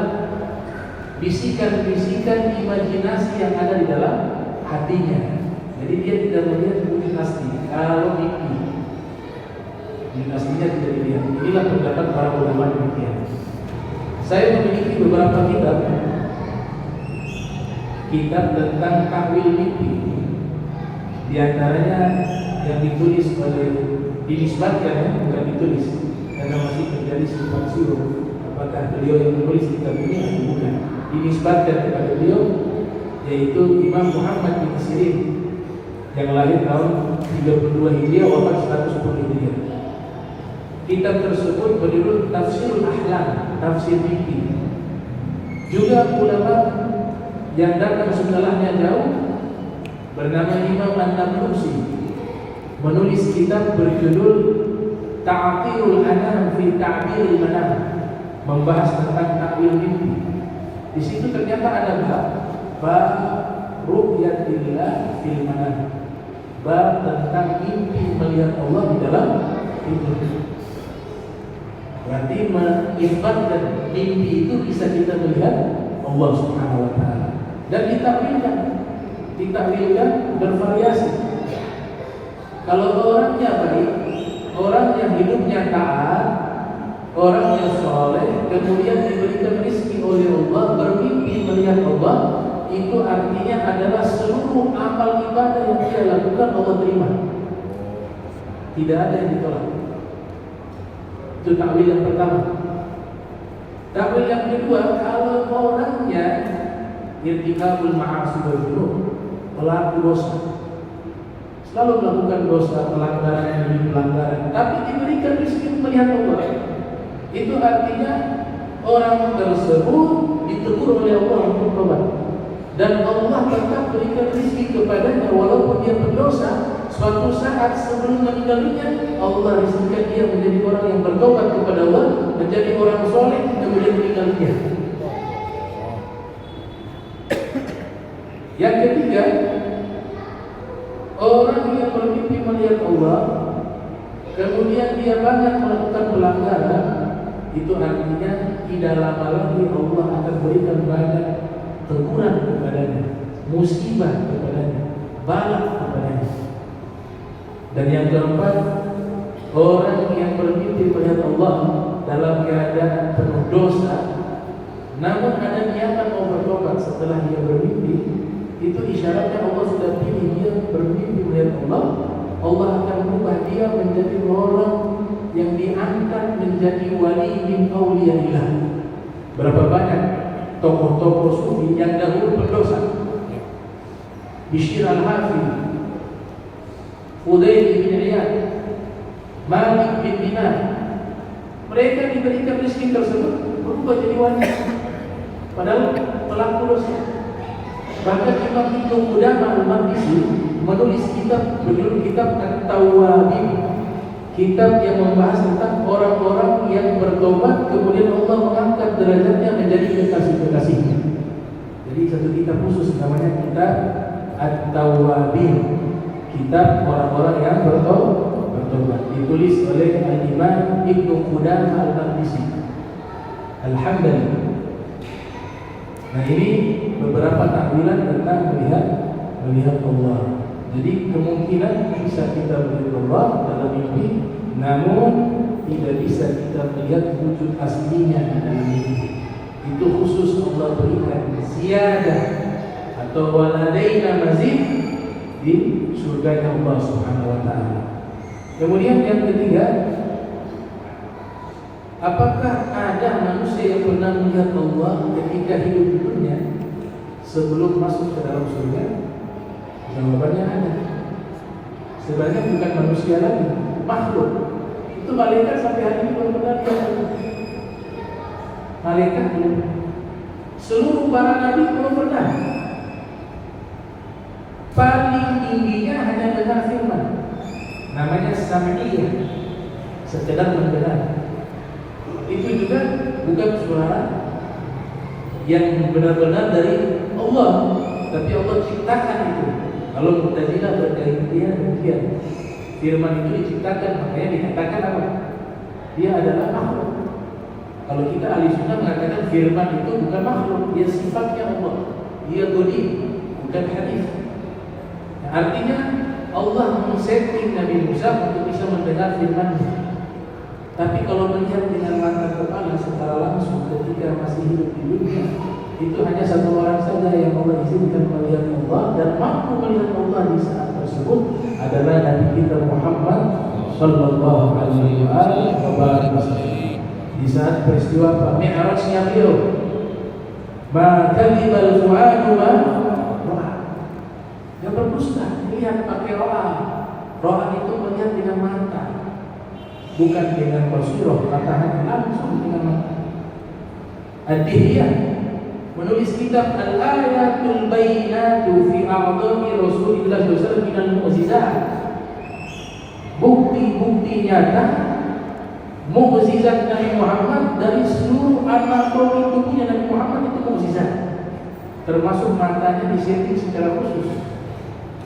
bisikan-bisikan imajinasi yang ada di dalam hatinya. Jadi dia tidak melihat wujud asli kalau mimpi. Wujud aslinya tidak dilihat. Inilah pendapat para ulama demikian. Saya memiliki beberapa kitab tentang takwil mimpi. Di antaranya yang ditulis oleh dinisbatkan, bukan ditulis, karena masih terjadi simpang siur. Apakah beliau yang menulis kitab ini atau bukan? Dinisbatkan kepada beliau, yaitu Imam Muhammad bin Sirin yang lahir tahun 32 Hijriah, wafat 110 Hijriah. Kitab tersebut berjudul Tafsirul Ahlam, tafsir mimpi. Juga ulama yang datang setelahnya jauh bernama Imam An-Nablusi menulis kitab berjudul Ta'atirul Anam fi Ta'biril Manam, membahas tentang takwil mimpi. Di situ ternyata ada bab ru'yatillah fil manam. Bab tentang mimpi melihat Allah di dalam tidur. Berarti mengisbatkan mimpi itu bisa kita melihat Allah Subhanahu wa taala. Dan ditakwilkan bervariasi. Kalau orangnya baik, orang yang hidupnya taat, orang yang soleh, kemudian diberikan rezeki oleh Allah, bermimpi melihat Allah, itu artinya adalah seluruh amal ibadah yang dia lakukan Allah terima. Tidak ada yang ditolak. Itu takwil yang pertama. Takwil yang kedua, kalau orangnya irtikabul ma'asi wal dzunub, pelaku dosa, selalu melakukan dosa, pelanggaran demi pelanggaran, tapi diberikan rezeki melihat Allah, itu artinya orang tersebut ditegur oleh Allah untuk tobat, dan Allah tetap berikan rezeki kepadanya walaupun dia berdosa. Suatu saat sebelum meninggal dunia, Allah rizkikan dia menjadi orang yang bertobat kepada Allah, menjadi orang soleh, kemudian meninggal dunia. Yang ketiga, orang yang bermimpi melihat Allah, kemudian dia banyak melakukan pelanggaran, itu artinya tidak lama lagi Allah akan berikan banyak teguran kepadanya, musibah kepadanya, bala kepadanya. Dan yang keempat, orang yang bermimpi melihat Allah dalam keadaan penuh dosa, namun ada niatan mau bertobat setelah dia bermimpi, itu isyaratnya Allah sudah pilih dia bermimpi melihat Allah. Allah akan berubah dia menjadi orang yang diangkat menjadi wali min auliyaillah. Berapa banyak tokoh-tokoh sufi yang dahulu berdosa? Bishr al-Hafi, Udail bin Iyad, Malik bin Dinar, mereka diberikan rezeki tersebut berubah jadi wali, padahal pelaku dosa. Bahkan Imam Ibnu Qudamah al-Maqdisi menulis berjudul kitab At-Tawwabin, kitab yang membahas tentang orang-orang yang bertobat kemudian Allah mengangkat derajatnya menjadi kekasih-kekasihnya. Jadi satu kitab khusus namanya kitab At-Tawwabin, kitab orang-orang yang bertobat, ditulis oleh Al-Imam Ibnu Qudamah al-Maqdisi. Alhamdulillah. Nah, ini beberapa takwilan tentang melihat Allah. Jadi kemungkinan bisa kita melihat Allah dalam mimpi, namun tidak bisa kita melihat wujud aslinya dalam mimpi. Itu khusus Allah berikan ziyadah atau waladaina mazid di surga Allah Subhanahu wa taala. Kemudian yang ketiga, apakah ada manusia yang pernah melihat Allah ketika hidup di dunia sebelum masuk ke dalam surga? Jawabannya ada. Sebenarnya bukan manusia lagi, makhluk. Itu malaikat sampai hari ini belum pernah lihat. Malaikat belum. Seluruh para nabi belum pernah. Paling tingginya hanya dengar firman, namanya sam'iyah, sekedar mendengar. Itu juga bukan suara yang benar-benar dari Allah, tapi Allah ciptakan itu. Kalau Mu'tazilah berkaitan demikian, firman itu diciptakan, makanya dikatakan apa? Dia adalah makhluk. Kalau kita ahli sunnah mengatakan firman itu bukan makhluk, dia sifatnya Allah, dia qadim, bukan hadis. Nah, artinya Allah men-setting Nabi Musa untuk bisa mendengar firman-Nya. Tapi kalau melihat dengan mata kepala secara langsung ketika masih hidup di dunia, itu hanya satu orang saja yang Allah izinkan melihat Allah dan mampu melihat Allah di saat tersebut adalah Nabi kita Muhammad sallallahu alaihi wasallam. Di saat peristiwa Mi'rajnya beliau, ma kadhibal fuadu ma ra'a. Dia berdusta, lihat pakai ro'a. Ro'a itu melihat dengan mata, bukan dengan basirah, katakan langsung dengan mata. Ad-Dihyah menulis kitab Al-Ayatul Bayyinatu fi a'dha'i Rasulillah sallallahu alaihi wasallam minal mu'jizat. Bukti-bukti nyata mukjizat Nabi Muhammad dari seluruh anatomi tubuhnya Nabi Muhammad itu mukjizat. termasuk matanya disetting secara khusus.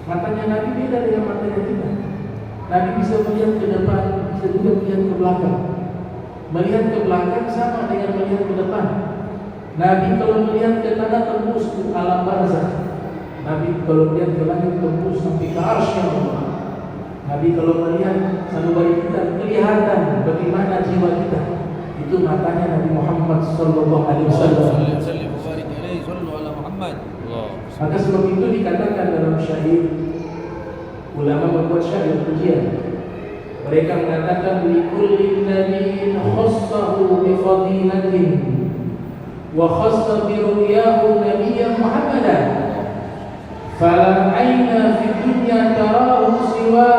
Matanya Nabi beda dengan matanya kita. Nabi bisa melihat ke depan, bisa juga melihat ke belakang. Melihat ke belakang sama dengan melihat ke depan. Nabi kalau melihat ke tanah tembus ke alam barzakh. Nabi kalau melihat ke langit tembus sampai ke arsy Allah. Nabi kalau melihat sanubari kita kelihatan bagaimana jiwa kita. Itu matanya Nabi Muhammad sallallahu alaihi wasallam. Maka sebab itu dikatakan dalam syair, ulama membuat syair pujian. Mereka mengatakan likulli nabiyyin khassahu bi fadilatin wa khassa bi ru'yahu nabiyyan Muhammadan. Fala aina fid dunya tarahu siwa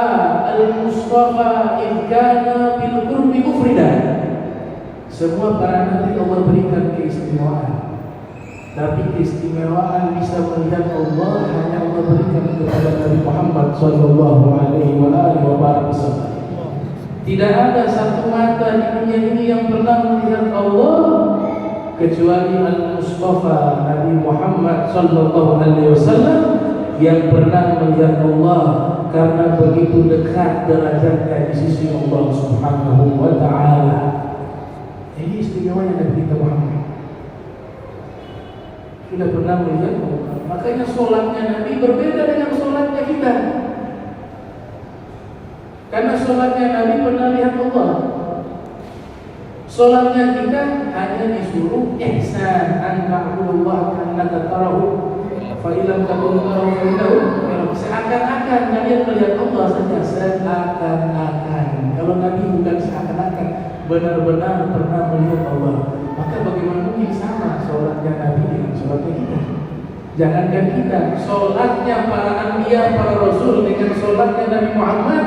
al-Mustafa id kana bil qurbi mufridan. Semua para nabi Allah berikan keistimewaan, tapi keistimewaan bisa melihat Allah hanya Allah berikan kepada Nabi Muhammad sallallahu alaihi wasallam. Tidak ada satu mata di dunia ini yang pernah melihat Allah kecuali Al-Mustafa Nabi Muhammad sallallahu alaihi wasallam yang pernah melihat Allah, karena begitu dekat derajatnya di sisi Allah Subhanahu wa taala. Ini istimewanya Nabi kita Muhammad. Sudah pernah melihat Allah. Makanya sholatnya Nabi berbeda dengan sholatnya kita. Karena sholatnya Nabi pernah lihat Allah. Sholatnya kita hanya disuruh ihsan an ta'budullaha ka'annaka tarahu fa illam takun tarahu fa innahu seakan-akan Nabi melihat Allah saja, seakan-akan. Kalau Nabi bukan seakan-akan, benar-benar pernah melihat Allah. Maka bagaimana mungkin sama sholatnya Nabi dengan sholatnya kita? Jangankan kita, sholatnya para anbiya, para rasul dengan sholatnya Nabi Muhammad,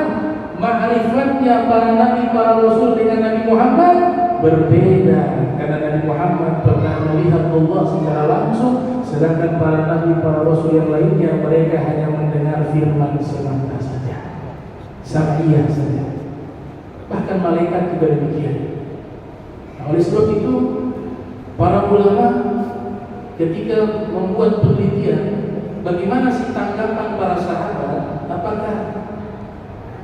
ma'rifatnya para nabi, para rasul dengan Nabi Muhammad berbeda. Karena Nabi Muhammad pernah melihat Allah secara langsung, sedangkan para nabi, para rasul yang lainnya mereka hanya mendengar firman semata saja, sam'iyah saja. Bahkan malaikat juga demikian. Nah, oleh sebab itu para ulama ketika membuat penelitian bagaimana sih tanggapan para sahabat, apakah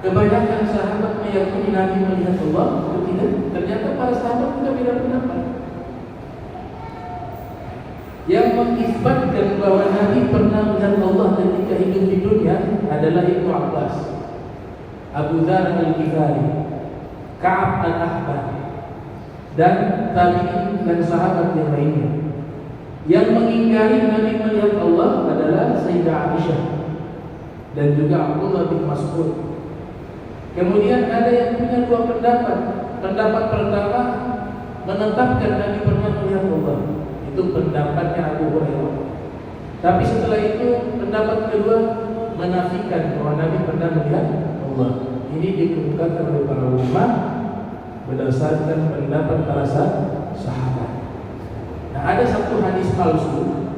kebanyakan sahabat meyakini Nabi melihat Allah atau tidak? Ternyata para sahabat juga beda pendapat. Yang mengisbatkan bahwa Nabi pernah melihat Allah ketika hidup di dunia adalah Ibnu Abbas, Abu Dzar Al-Ghifari, Ka'ab Al-Ahbar, dan tabi'in dan sahabat yang lainnya. Yang mengingkari Nabi melihat Allah adalah Sayyidah Aisyah dan juga Abdullah bin Mas'ud. Kemudian ada yang punya dua pendapat. Pendapat pertama menetapkan Nabi pernah melihat Allah. Itu pendapatnya Abu Hurairah. Tapi setelah itu pendapat kedua menafikan bahwa Nabi pernah melihat Allah. Ini dikemukakan oleh para ulama berdasarkan pendapat para sahabat. Nah, ada satu hadis palsu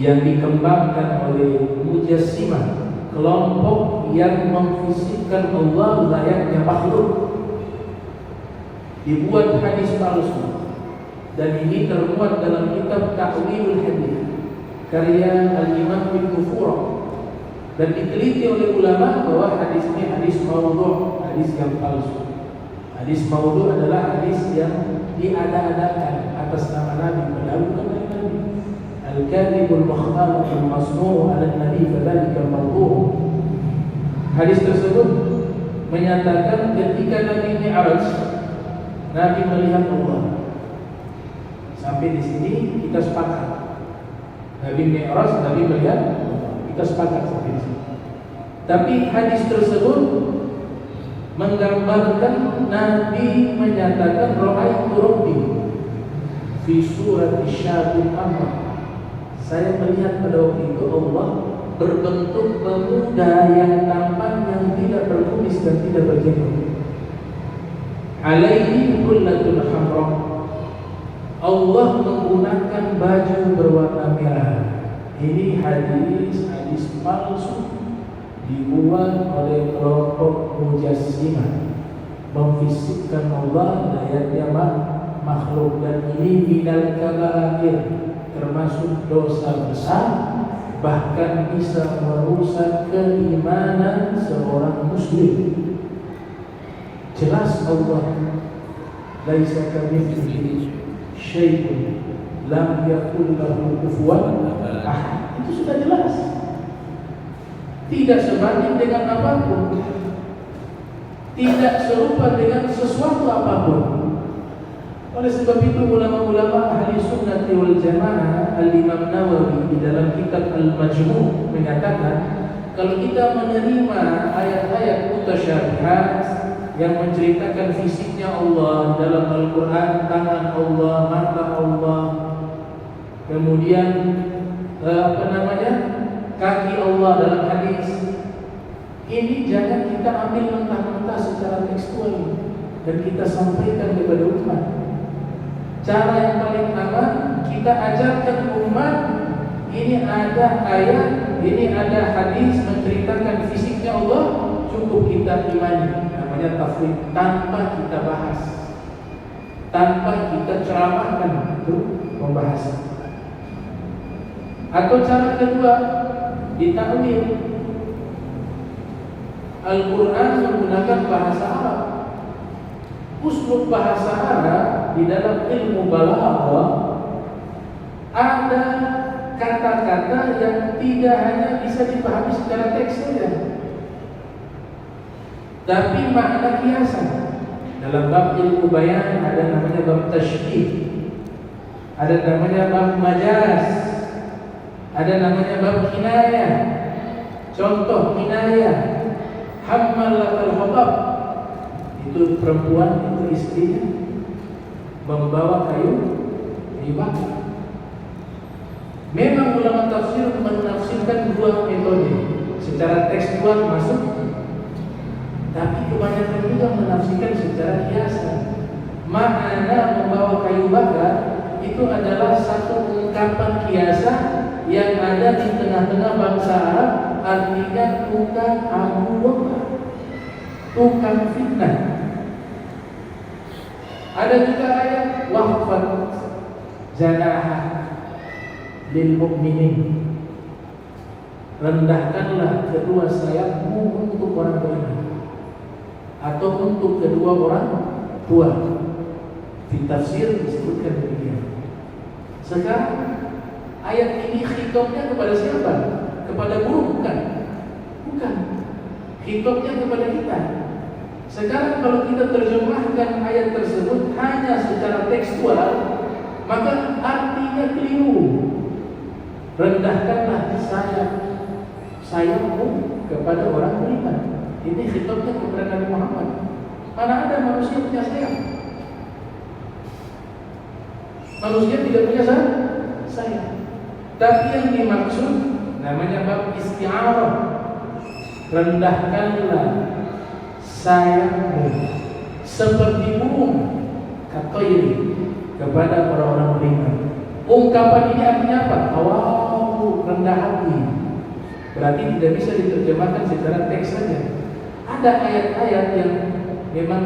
yang dikembangkan oleh Mujassimah, kelompok yang memfisikkan Allah layaknya makhluk. Dibuat hadis palsu, dan ini termuat dalam kitab Ta'wilul Hadits karya Al-Imam Ibnu Furaq, dan diteliti oleh ulama bahwa hadis ini hadis maudhu', hadis yang palsu. Hadis maudhu' adalah hadis yang diada-adakan atas nama Nabi, padahal bukan dari Nabi. Al-kadhibul makhtalul masnu'u 'ala Nabi fadzalika maudhu'. Hadis tersebut menyatakan ketika Nabi Mi'raj, Nabi melihat Allah. Sampai di sini kita sepakat. Nabi Mi'raj, Nabi melihat Allah. Kita sepakat sampai di sini. Tapi hadis tersebut menggambarkan Nabi menyatakan ra'aitu rabbi fi surati syabil amr. Saya melihat pada waktu itu Allah berbentuk pemuda yang tampan, yang tidak berkumis dan tidak berjenggot. Alaihi hullatun hamra. Allah menggunakan baju berwarna merah. Ini hadis palsu dibuat oleh kelompok Mujassimah, memfisikkan Allah layaknya makhluk, dan ini minal kabair, termasuk dosa besar, bahkan bisa merusak keimanan seorang muslim. Jelas Allah laisa kamitslihi syai'un lam yakul lahu kufuwan ahad. Itu sudah jelas. Tidak sebanding dengan apapun, tidak serupa dengan sesuatu apapun. Oleh sebab itu ulama-ulama ahli sunnah wal jamaah, Al-Imam Nawawi di dalam kitab Al-Majmu' menyatakan, kalau kita menerima ayat-ayat mutasyabihat yang menceritakan fisiknya Allah dalam Al-Quran, tangan Allah, mata Allah, kemudian kaki Allah dalam hadis, ini jangan kita ambil mentah-mentah secara tekstual dan kita sampaikan kepada umat. Cara yang paling aman, kita ajarkan umat, ini ada ayat, ini ada hadis menceritakan fisiknya Allah, cukup kita imani. Namanya tafsir, tanpa kita bahas, tanpa kita ceramahkan, itu pembahasan. Atau cara kedua, ditakwil. Al-Quran menggunakan bahasa Arab. Uslub bahasa Arab di dalam ilmu balaghah ada kata-kata yang tidak hanya bisa dipahami secara teks saja, tapi makna kiasan. Dalam bab ilmu bayan ada namanya bab tasybih, ada namanya bab majaz, ada namanya bab kinayah. Contoh kinayah, hammalatul khatab, itu perempuan, itu istrinya membawa kayu bakar. Memang ulama tafsir menafsirkan dua metode, secara tekstual masuk, tapi kebanyakan juga menafsirkan secara kiasan. Makna membawa kayu bakar itu adalah satu ungkapan kiasan yang ada di tengah-tengah bangsa Arab, artinya tukang abu bakar, tukang fitnah. Ada juga ayat wahfad janah lil mu'minin, rendahkanlah kedua sayapmu untuk orang beriman atau untuk kedua orang tua. Di tafsir disebutkan demikian. Sekarang ayat ini khitabnya kepada siapa? Kepada guru? Bukan. Khitabnya kepada kita. Sekarang kalau kita terjemahkan ayat tersebut hanya secara tekstual, maka artinya keliru. Rendahkanlah sayapmu kepada orang beriman. Ini khitabnya kepada Nabi Muhammad. Mana ada manusia punya sayap? Manusia tidak punya sayap. Tapi yang dimaksud namanya bab isti'arah. Rendahkanlah sayapmu seperti burung katoiri kepada orang-orang beriman. Ungkapan ini artinya apa? Tawadhu, rendah hati. Berarti tidak bisa diterjemahkan secara teks saja. Ada ayat-ayat yang memang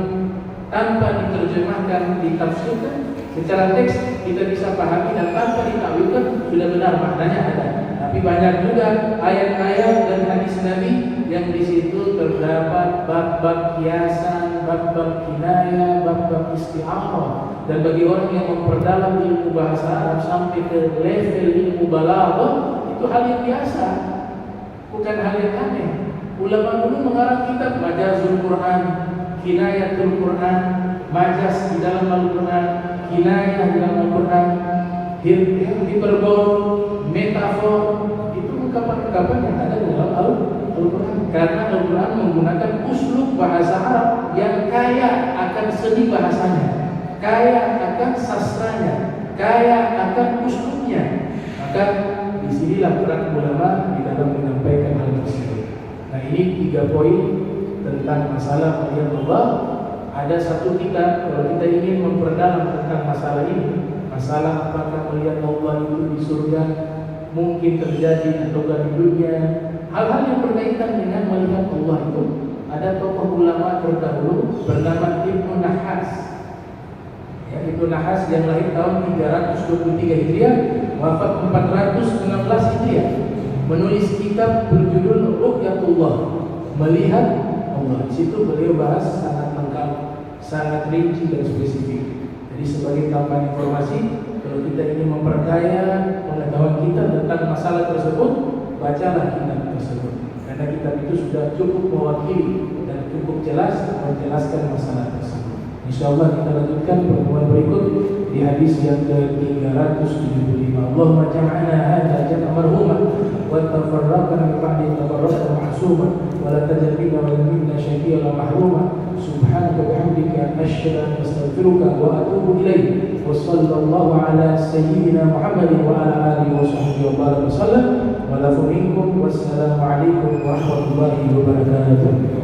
tanpa diterjemahkan, ditafsirkan secara teks kita bisa pahami dan tanpa ditakwilkan sudah benar maknanya ada. Tapi banyak juga ayat-ayat dan hadis Nabi yang di situ terdapat bab-bab kiasan, bab-bab kinayah, bab-bab isti'arah. Dan bagi orang yang memperdalam ilmu bahasa Arab sampai ke level ilmu balaghah, itu hal yang biasa, bukan hal yang aneh. Ulama dulu mengarang kitab Majazul Quran, Kinayatul Quran, majaz di dalam Al-Quran, kinayah di dalam Al-Quran, hiperbol, metafor, itu ungkapan-ungkapan yang ada di dalam Al-Quran. Karena Al-Quran menggunakan uslub bahasa Arab yang kaya akan seni bahasanya, kaya akan sastranya, kaya akan uslubnya. Maka disinilah peran ulama di dalam menyampaikan hal tersebut. Nah, ini 3 poin tentang masalah melihat Allah. Ada satu kitab, kalau kita ingin memperdalam tentang masalah ini, masalah apakah melihat Allah itu di surga mungkin terjadi atau di dunia, hal-hal yang berkaitan dengan melihat Allah itu, ada tokoh ulama terdahulu bernama Ibnu Nahas. Ya, Ibnu Nahas yang lahir tahun 323 Hijriah, wafat 416 Hijriah, menulis kitab berjudul Ru'yatullah, melihat Allah. Di situ beliau bahas sangat lengkap, sangat rinci dan spesifik. Jadi sebagai tambahan informasi, kalau kita ingin memperkaya pengetahuan kita tentang masalah tersebut, bacalah kitab tersebut. Karena kitab itu sudah cukup mewakili dan cukup jelas menjelaskan masalah tersebut. InsyaAllah kita lanjutkan pertemuan berikut di hadis yang ke-375. Allahumma jam'ana hadza jam'an marhuma wa tafarraqna min ba'di tafarraqan ma'suma wa la tajal bina wa minna syaqiyyan mahruma. Subhanaka wa bihamdika asyhadu an la ilaha illa anta astaghfiruka wa atubu ilaik. Wa sallallahu ala sayyidina Muhammadin wa ala alihi wa sahbihi wa baraka wa sallam. Wa lafu minkum wassalamu alaikum warahmatullahi wabarakatuh.